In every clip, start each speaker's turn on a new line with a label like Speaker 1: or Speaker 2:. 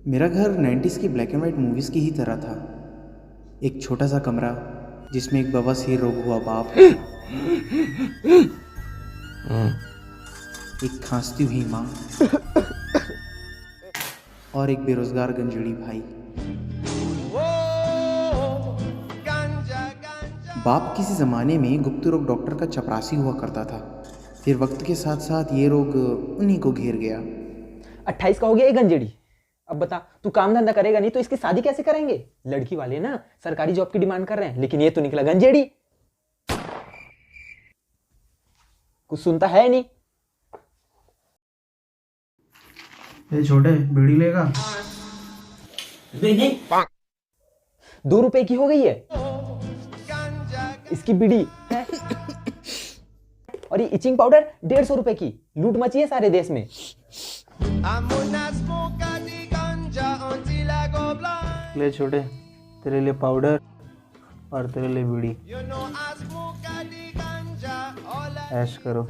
Speaker 1: मेरा घर 90s की ब्लैक एंड वाइट मूवीज़ की ही तरह था। एक छोटा सा कमरा जिसमें एक बवासीर रोग हुआ बाप, एक खांसती हुई माँ और एक बेरोजगार गंजेड़ी भाई। बाप किसी ज़माने में गुप्त रोग डॉक्टर का चपरासी हुआ करता था। फिर वक्त के साथ साथ ये रोग उन्हीं को घेर गया।
Speaker 2: 28 का हो गया ये गंजेड़ी। अब बता, तू काम धंधा करेगा नहीं तो इसकी शादी कैसे करेंगे? लड़की वाले ना सरकारी जॉब की डिमांड कर रहे हैं, लेकिन ये तो निकला गंजेड़ी। कुछ सुनता है नहीं।
Speaker 1: ये छोटे बीड़ी लेगा?
Speaker 2: नहीं। 2 रुपए की हो गई है इसकी बीड़ी है। और ये इचिंग पाउडर 150 रुपए की। लूट मची है सारे देश में।
Speaker 1: ले छोटे, तेरे लिए पाउडर और तेरे लिए बीड़ी। ऐश करो।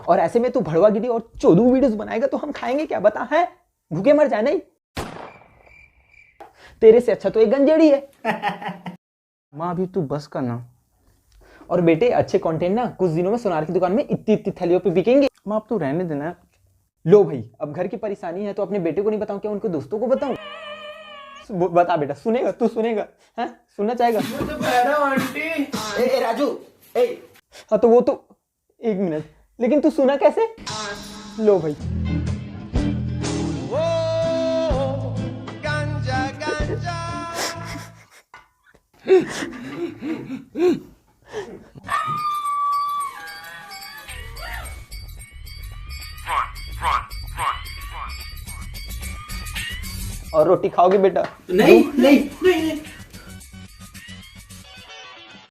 Speaker 2: और ऐसे में तू भड़वा गिरी और चोदू वीडियोस बनाएगा तो हम खाएंगे क्या? बता है, भूखे मर जाए। नहीं, तेरे से अच्छा तो एक गंजेड़ी है।
Speaker 1: माँ अभी तू बस का ना।
Speaker 2: और बेटे अच्छे कंटेंट ना कुछ दिनों में सोनार की दुकान में इतनी इतनी थैलियों पे बिकेंगे।
Speaker 1: माँ अब तू रहने देना।
Speaker 2: लो भाई, अब घर की परेशानी है तो अपने बेटे को नहीं बताऊं क्या उनके दोस्तों को बताऊं? बता बेटा, सुनेगा? तू सुनेगा? हैं, सुनना चाहेगा?
Speaker 1: ए राजू, ए
Speaker 2: हाँ तो वो तो 1 मिनट, लेकिन तू सुना कैसे? लो भाई। और रोटी खाओगे बेटा?
Speaker 1: नहीं नहीं नहीं, नहीं।